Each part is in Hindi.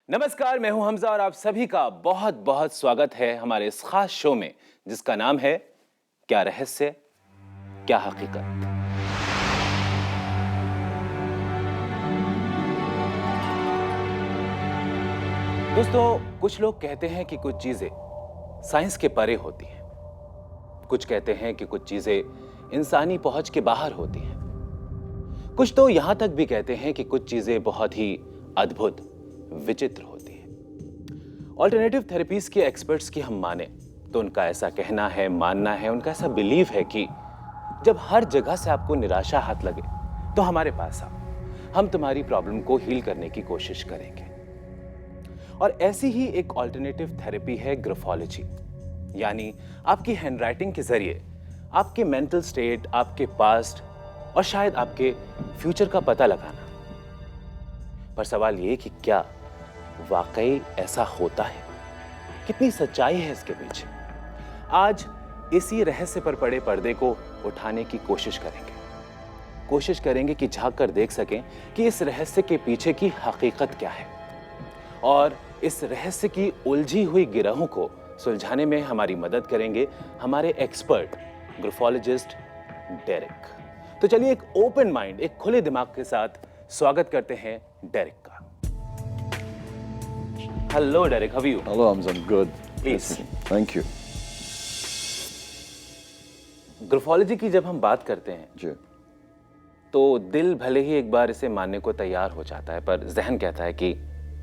नमस्कार, मैं हूं हमजा और आप सभी का बहुत बहुत स्वागत है हमारे इस खास शो में जिसका नाम है क्या रहस्य क्या हकीकत। दोस्तों, कुछ लोग कहते हैं कि कुछ चीजें साइंस के परे होती हैं, कुछ कहते हैं कि कुछ चीजें इंसानी पहुंच के बाहर होती हैं, कुछ तो यहां तक भी कहते हैं कि कुछ चीजें बहुत ही अद्भुत विचित्र होती हैं। ऑल्टरनेटिव थेरेपीज के एक्सपर्ट्स की हम माने तो उनका ऐसा कहना है, मानना है, उनका ऐसा बिलीव है कि जब हर जगह से आपको निराशा हाथ लगे तो हमारे पास आओ, हम तुम्हारी प्रॉब्लम को हील करने की कोशिश करेंगे। और ऐसी ही एक ऑल्टरनेटिव थेरेपी है ग्राफोलॉजी, यानी आपकी हैंडराइटिंग के जरिए आपके मेंटल स्टेट, आपके पास्ट और शायद आपके फ्यूचर का पता लगाना। पर सवाल ये कि क्या वाकई ऐसा होता है? कितनी सच्चाई है इसके पीछे? आज इसी रहस्य पर पड़े पर्दे को उठाने की कोशिश करेंगे कि झांक कर देख सकें कि इस रहस्य के पीछे की हकीकत क्या है। और इस रहस्य की उलझी हुई गिरहों को सुलझाने में हमारी मदद करेंगे हमारे एक्सपर्ट ग्राफोलॉजिस्ट डेरिक। तो चलिए एक ओपन माइंड, एक खुले दिमाग के साथ स्वागत करते हैं डेरिक का। Hello Derrick, how are you? Hello, I'm good. Please. Thank you. Graphology की जब हम बात करते हैं जी. तो दिल भले ही एक बार इसे मानने को तैयार हो जाता है, पर जहन कहता है कि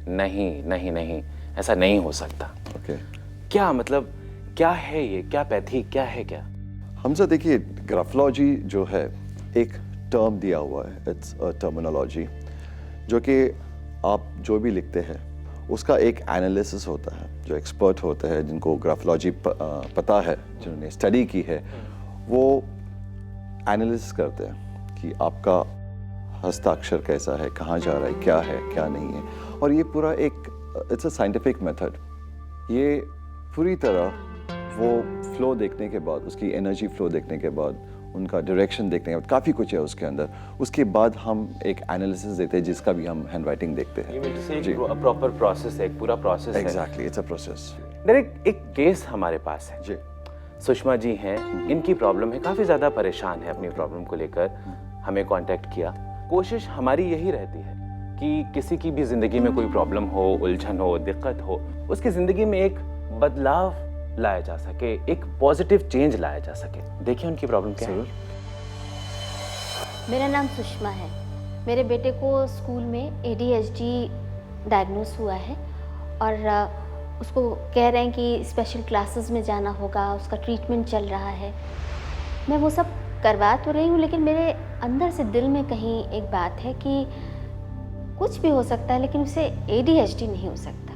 नहीं नहीं नहीं, ऐसा नहीं हो सकता। Okay. क्या मतलब, क्या है ये, क्या पैथी, क्या है क्या? हमसे देखिए, ग्राफोलॉजी जो है एक टर्म दिया हुआ है, इट्स अ टर्मिनोलॉजी, जो कि आप जो भी लिखते हैं उसका एक एनालिसिस होता है। जो एक्सपर्ट होते हैं, जिनको ग्राफोलॉजी पता है, जिन्होंने स्टडी की है, वो एनालिसिस करते हैं कि आपका हस्ताक्षर कैसा है, कहाँ जा रहा है, क्या नहीं है। और ये पूरा एक इट्स अ साइंटिफिक मेथड। ये पूरी तरह वो फ्लो देखने के बाद, उसकी एनर्जी फ्लो देखने के बाद, उनका डायरेक्शन देखने के बाद, काफ़ी कुछ है उसके अंदर। उसके बाद हम एक एनालिसिस देते हैं जिसका भी हम हैंडराइटिंग देखते हैं। प्रॉपर प्रोसेस है, एक पूरा प्रोसेस है। Exactly, it's a process. Direct एक केस हमारे पास है जी. सुषमा जी हैं, इनकी प्रॉब्लम है, काफी ज्यादा परेशान है अपनी प्रॉब्लम को लेकर, हमें कांटेक्ट किया। कोशिश हमारी यही रहती है कि किसी की भी जिंदगी में कोई प्रॉब्लम हो, उलझन हो, दिक्कत हो, उसकी जिंदगी में एक बदलाव लाया जा सके, एक पॉजिटिव चेंज लाया जा सके। देखिए उनकी प्रॉब्लम क्या है। मेरा नाम सुषमा है। मेरे बेटे को स्कूल में ADHD डायग्नोस हुआ है और उसको कह रहे हैं कि स्पेशल क्लासेस में जाना होगा, उसका ट्रीटमेंट चल रहा है। मैं वो सब करवा तो रही हूँ, लेकिन मेरे अंदर से दिल में कहीं एक बात है कि कुछ भी हो सकता है, लेकिन उसे ADHD नहीं हो सकता।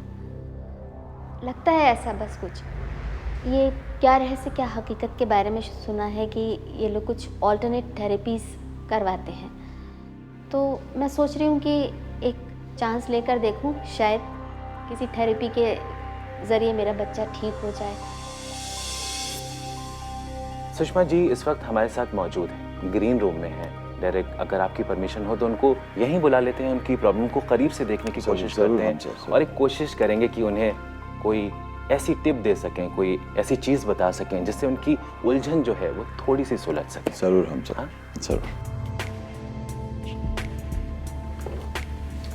लगता है ऐसा बस कुछ। ये क्या रहस्य क्या हकीकत के बारे में सुना है कि ये लोग कुछ ऑल्टरनेट थेरेपीज़ करवाते हैं, तो मैं सोच रही हूँ कि एक चांस लेकर देखूँ, शायद किसी थेरेपी के ज़रिए मेरा बच्चा ठीक हो जाए। सुषमा जी इस वक्त हमारे साथ मौजूद हैं, ग्रीन रूम में हैं। डायरेक्ट अगर आपकी परमिशन हो तो उनको यहीं बुला लेते हैं, उनकी प्रॉब्लम को करीब से देखने की कोशिश करते हैं और एक कोशिश करेंगे कि उन्हें कोई ऐसी टिप दे सकें, कोई ऐसी चीज़ बता सकें जिससे उनकी उलझन जो है वो थोड़ी सी सुलझ सके। जरूर हम सर। जरूर।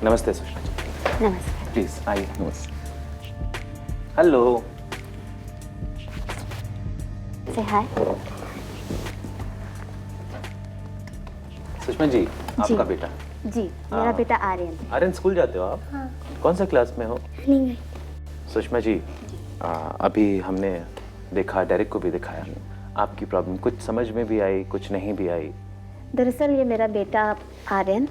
नमस्ते सुषमा जी। नमस्कार। प्लीज आइए। नमस्ते। हेलो। से हाय। सुषमा जी, आपका बेटा? जी, मेरा बेटा आर्यन। आर्यन, स्कूल जाते हो आप? हाँ। कौन सा क्लास में हो? नहीं। सुषमा जी, अभी हमने देखा, डायरेक्ट को भी दिखाया, आपकी प्रॉब्लम कुछ समझ में भी आई, कुछ नहीं भी आई। दरअसल ये मेरा बेटा आर्यन,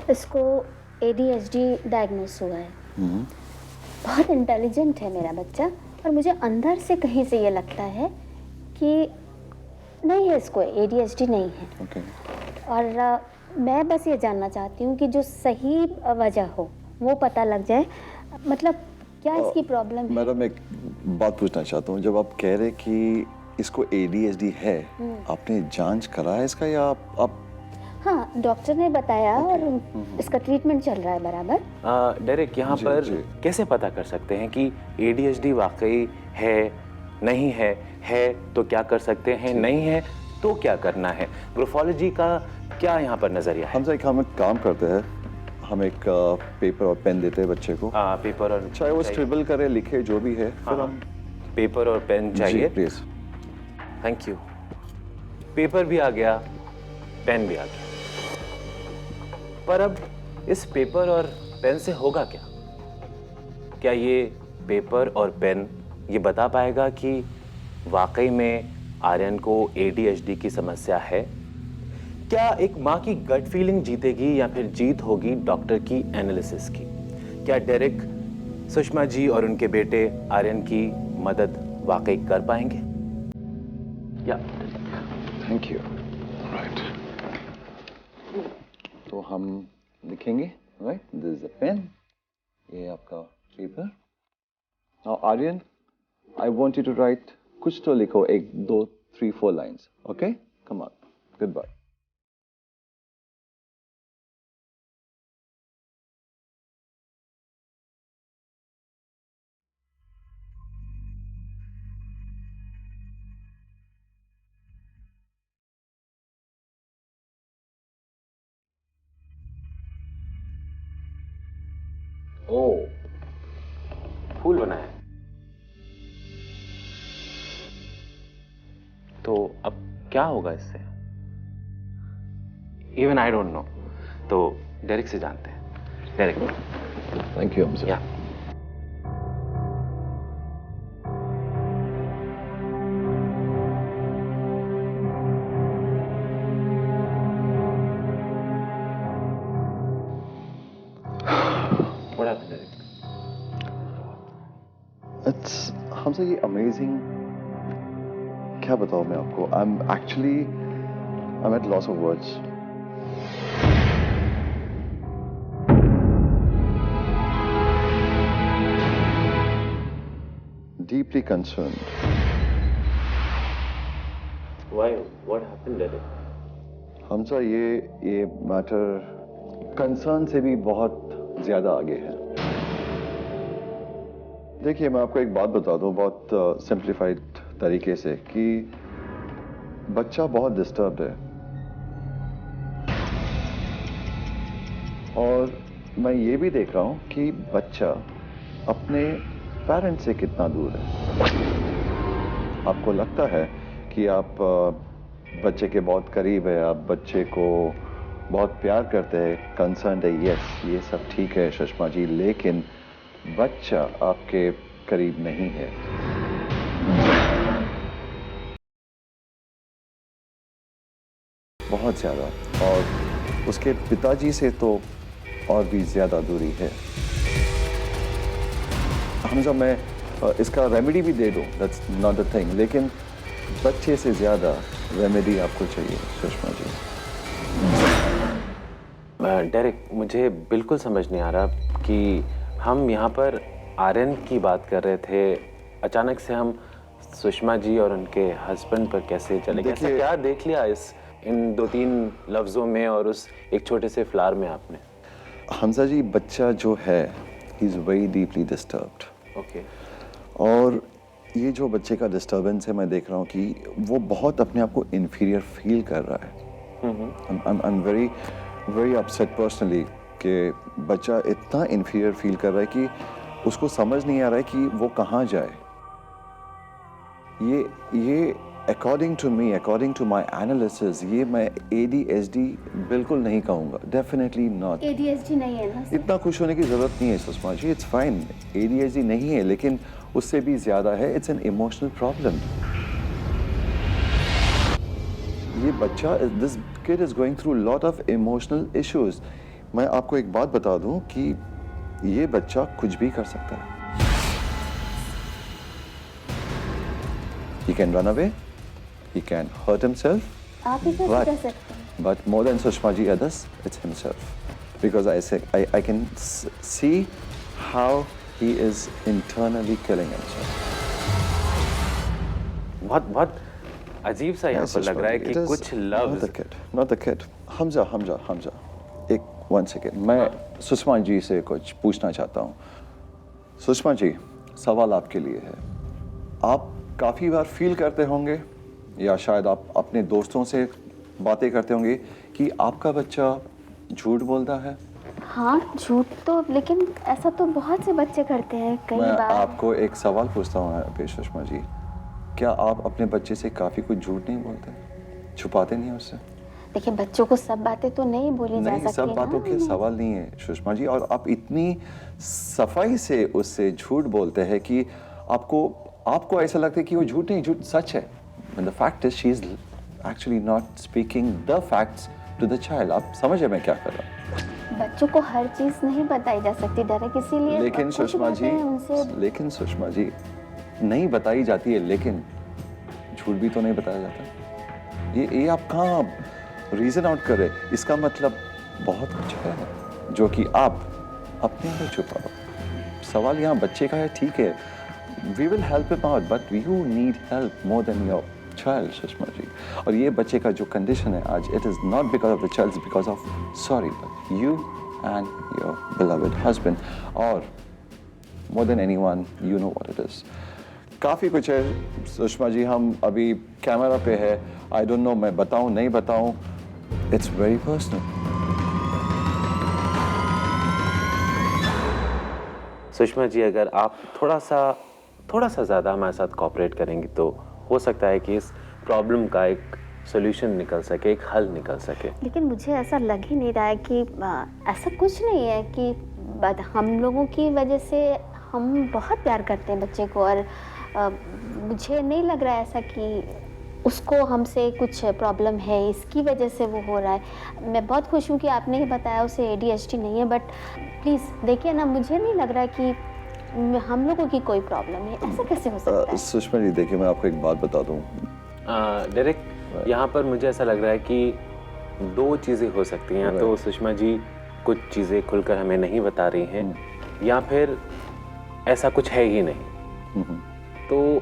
इसको ADHD डायग्नोस हुआ है। बहुत इंटेलिजेंट है मेरा बच्चा, और मुझे अंदर से कहीं से ये लगता है कि नहीं है, इसको ADHD नहीं है। Okay. और मैं बस ये जानना चाहती हूँ कि जो सही वजह हो वो पता लग जाए। मतलब क्या इसकी प्रॉब्लम है? मैडम, एक बात पूछना चाहता हूँ। जब आप कह रहे कि इसको ADHD है, आपने जांच करा है इसका, या आप हाँ, डॉक्टर ने बताया और इसका ट्रीटमेंट चल रहा है बराबर। डेरेक, यहाँ जी, पर जी। कैसे पता कर सकते हैं कि ADHD वाकई है, नहीं है तो क्या कर सकते हैं, नहीं है तो क्या करना है? ग्राफोलॉजी का क्या यहाँ पर नजरिया है? हम एक काम करते हैं, हम एक पेपर और पेन देते हैं बच्चे को, पेपर और चाहे वो स्क्रिबल करे, लिखे, जो भी है, फिर हम पेपर और पेन जी चाहिए। प्लीज। Thank you. पेपर भी आ गया, पेन भी आ गया, पर अब इस पेपर और पेन से होगा क्या? क्या ये पेपर और पेन ये बता पाएगा कि वाकई में आर्यन को ADHD की समस्या है? क्या एक माँ की गट फीलिंग जीतेगी या फिर जीत होगी डॉक्टर की एनालिसिस की? क्या डेरेक सुषमा जी और उनके बेटे आर्यन की मदद वाकई कर पाएंगे? या थैंक यू। राइट, तो हम लिखेंगे, right, this is a pen, ये आपका paper. Now Aryan, I want you to write, कुछ तो लिखो, 1 2 3 4 lines, okay, come on, goodbye. ओ, फूल बना है। तो अब क्या होगा इससे? Even I don't know. तो डेरेक से जानते हैं। Derek, thank you Hamza. या what happened Derek? It's Hamza, ये अमेजिंग, क्या बताऊं मैं आपको, I am at loss of words. Deeply concerned. Why? What happened, Derek? हमसा, ये मैटर कंसर्न से भी बहुत ज्यादा आगे है। देखिए, मैं आपको एक बात बता दूं बहुत सिंप्लीफाइड तरीके से, कि बच्चा बहुत डिस्टर्ब्ड है और मैं ये भी देख रहा हूं कि बच्चा अपने पेरेंट्स से कितना दूर है। आपको लगता है कि आप बच्चे के बहुत करीब है, आप बच्चे को बहुत प्यार करते हैं, कंसर्न है, यस ये सब ठीक है सुषमा जी, लेकिन बच्चा आपके करीब नहीं है। बहुत ज्यादा, और उसके पिताजी से तो और भी ज्यादा दूरी है। हमजा, मैं इसका रेमेडी भी दे दूं, दैट्स नॉट द थिंग, लेकिन बच्चे से ज्यादा रेमेडी आपको चाहिए सुषमा जी। डेरेक, मुझे बिल्कुल समझ नहीं आ रहा कि हम यहाँ पर आर्यन की बात कर रहे थे, अचानक से हम सुषमा जी और उनके हस्बैंड पर कैसे चले गए? ऐसा क्या देख लिया इन 2-3 लफ्जों में और उस एक छोटे से फ्लावर में आपने? हमजा जी, बच्चा जो है, he is very deeply disturbed. Okay. और ये जो बच्चे का डिस्टर्बेंस है, मैं देख रहा हूँ कि वो बहुत अपने आप को इन्फीरियर फील कर रहा है। I am very upset personally कि बच्चा इतना इन्फीरियर फील कर रहा है कि उसको समझ नहीं आ रहा है कि वो कहाँ जाए। ये according to me, according to my analysis, ये मैं ADHD बिल्कुल नहीं कहूँगा, डेफिनेटली नॉट। ADHD नहीं है ना? इतना खुश होने की जरूरत नहीं है Sushma ji, it's fine. ADHD नहीं है, लेकिन उससे भी ज्यादा है, इट्स एन इमोशनल प्रॉब्लम। ये बच्चा, this kid is going through lot of emotional issues. मैं आपको एक बात बता दूं कि ये बच्चा कुछ भी कर सकता है। He can run away, he can hurt himself, आप ही कैसे But- कर सकते हैं? but more than Sushma ji others, it's himself. Because I can see how he is internally killing himself. बहुत अजीब सा यहाँ पर लग रहा है कि कुछ loves. Not the kid. Hamza, एक 1 सेकेंड, मैं सुषमा जी से कुछ पूछना चाहता हूँ। सुषमा जी, सवाल आपके लिए है। आप काफ़ी बार फील करते होंगे या शायद आप अपने दोस्तों से बातें करते होंगे कि आपका बच्चा झूठ बोलता है। हाँ, झूठ तो, लेकिन ऐसा तो बहुत से बच्चे करते हैं कई मैं बार। आपको एक सवाल पूछता हूँ अभी सुषमा जी, क्या आप अपने बच्चे से काफ़ी कुछ झूठ नहीं बोलते, छुपाते नहीं उससे? देखिए, बच्चों को सब बातें तो नहीं बोली जा सकती। सब बातों के सवाल नहीं है सुषमा जी, और आप इतनी सफाई से उससे झूठ बोलते हैं कि आपको ऐसा लगता है कि वो झूठ नहीं, झूठ सच है। When the fact is she is actually not speaking the facts to the child. आप समझे मैं क्या कर रहा हूँ? बच्चों को हर चीज नहीं बताई जा सकती डायरेक्ट, इसीलिए लेकिन सुषमा जी नहीं बताई जाती है, लेकिन झूठ भी तो नहीं बताया जाता। ये आप कहाँ रीजन आउट कर रहे हैं? इसका मतलब बहुत कुछ है जो कि आप अपने अंदर छुपा रहे हो। सवाल यहाँ बच्चे का है, ठीक है, we will help him out, but you need help more than your child, Sushma ji. और ये बच्चे का जो कंडीशन है आज, it is not because of the child, it's because of, sorry, but you and your beloved husband, or more than anyone, you know what it is. काफ़ी कुछ है सुषमा जी, हम अभी कैमरा पे है, I don't know मैं बताऊं नहीं बताऊं, it's very personal. Sushma ji, अगर आप थोड़ा सा ज़्यादा हमारे साथ कोऑपरेट करेंगी तो हो सकता है कि इस प्रॉब्लम का एक सोल्यूशन निकल सके, एक हल निकल सके। लेकिन मुझे ऐसा लग ही नहीं रहा है कि ऐसा कुछ नहीं है कि हम लोगों की वजह से, हम बहुत प्यार करते हैं बच्चे को, और मुझे नहीं लग रहा है ऐसा कि उसको हमसे कुछ प्रॉब्लम है, इसकी वजह से वो हो रहा है। मैं बहुत खुश हूँ कि आपने ही बताया उसे ADHD नहीं है, बट प्लीज़ देखिए ना, मुझे नहीं लग रहा है कि हम लोगों की कोई प्रॉब्लम है। ऐसा कैसे हो सकता है? सुषमा जी देखिए, मैं आपको एक बात बता दूँ। डायरेक्ट यहाँ पर मुझे ऐसा लग रहा है कि 2 चीज़ें हो सकती हैं। या तो सुषमा जी कुछ चीज़ें खुलकर हमें नहीं बता रही हैं, या फिर ऐसा कुछ है ही नहीं। तो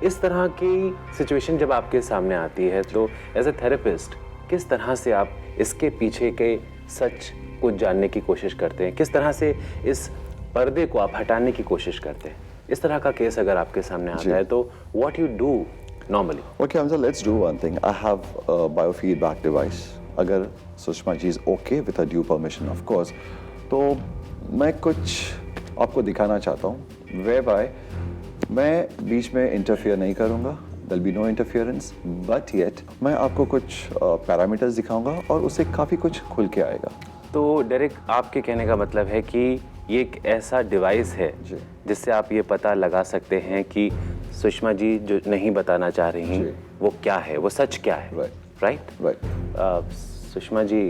इस तरह की सिचुएशन जब आपके सामने आती है, तो एज ए थेरेपिस्ट किस तरह से आप इसके पीछे के सच को जानने की कोशिश करते हैं? किस तरह से इस पर्दे को आप हटाने की कोशिश करते हैं? इस तरह का केस अगर आपके सामने आता है तो what you do normally? Okay, Hamza, let's do one thing. I have a biofeedback device. अगर Sushma ji is okay with her due permission, of course, तो मैं कुछ आपको दिखाना चाहता हूँ, whereby मैं बीच में इंटरफियर नहीं करूँगा, there'll be no interference, but yet मैं आपको कुछ पैरामीटर्स दिखाऊंगा और उससे काफ़ी कुछ खुल के आएगा। तो डायरेक्ट आपके कहने का मतलब है कि ये एक ऐसा डिवाइस है जिससे आप ये पता लगा सकते हैं कि सुषमा जी जो नहीं बताना चाह रही हैं वो क्या है, वो सच क्या है, राइट? सुषमा जी,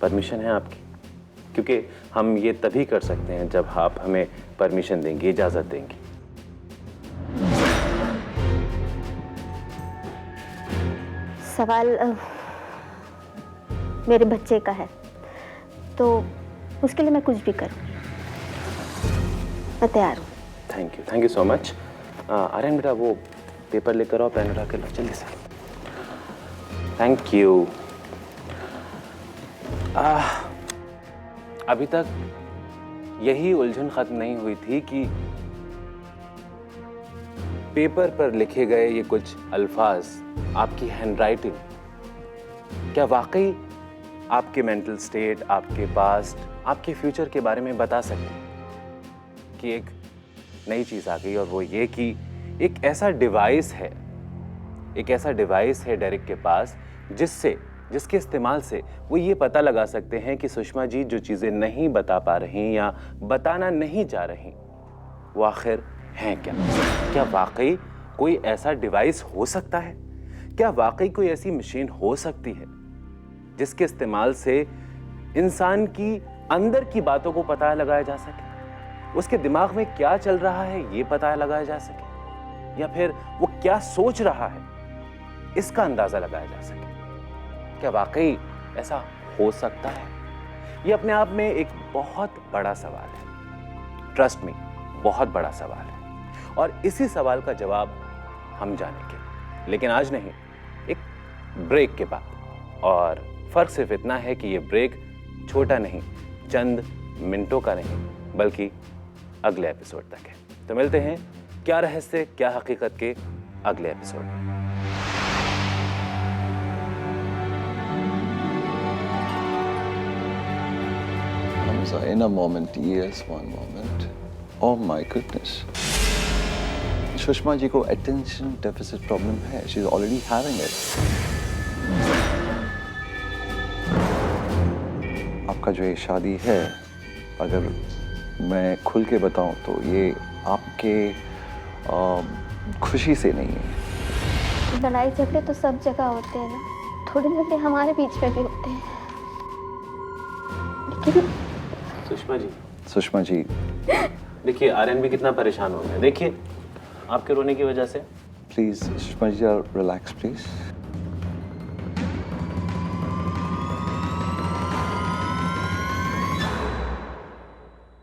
परमिशन है आपकी? क्योंकि हम ये तभी कर सकते हैं जब आप हमें परमिशन देंगी, इजाज़त देंगी। सवाल मेरे बच्चे का है, तो उसके लिए मैं कुछ भी करूँगी, मैं तैयार हूँ। Thank you so much. Aryan बेटा, वो पेपर लेकर आओ, पेन उठा के लो जल्दी से। Thank you. अभी तक यही उलझन खत्म नहीं हुई थी कि पेपर पर लिखे गए ये कुछ अल्फाज, आपकी हैंडराइटिंग, क्या वाकई आपके मेंटल स्टेट, आपके पास्ट, आपके फ्यूचर के बारे में बता सकते हैं? कि एक नई चीज़ आ गई और वो ये कि एक ऐसा डिवाइस है डेरिक के पास जिसके इस्तेमाल से वो ये पता लगा सकते हैं कि सुषमा जी जो चीज़ें नहीं बता पा रही या बताना नहीं चाह रही वो आखिर हैं क्या? क्या वाकई कोई ऐसा डिवाइस हो सकता है? क्या वाकई कोई ऐसी मशीन हो सकती है जिसके इस्तेमाल से इंसान की अंदर की बातों को पता लगाया जा सके, उसके दिमाग में क्या चल रहा है ये पता लगाया जा सके, या फिर वो क्या सोच रहा है इसका अंदाजा लगाया जा सके? क्या वाकई ऐसा हो सकता है? ये अपने आप में एक बहुत बड़ा सवाल है, ट्रस्ट मी, बहुत बड़ा सवाल है, और इसी सवाल का जवाब हम जानेंगे, लेकिन आज नहीं, ब्रेक के बाद। और फर्क सिर्फ इतना है कि ये ब्रेक छोटा नहीं, चंद मिनटों का नहीं, बल्कि अगले एपिसोड तक है। तो मिलते हैं क्या रहस्य क्या हकीकत के अगले एपिसोड में। Hamza, in a moment, yes, one moment. Oh my goodness. Sushma ji को attention deficit problem है. She's already having it. आपका जो ये शादी है, अगर मैं खुल के बताऊं तो ये आपके खुशी से नहीं है। लड़ाई झगड़े तो सब जगह होते हैं ना, थोड़े झगड़े हमारे बीच में भी होते हैं, लेकिन सुषमा जी देखिए, आर्यन भी कितना परेशान हो गया। देखिए आपके रोने की वजह से। Please Sushma ji, relax please.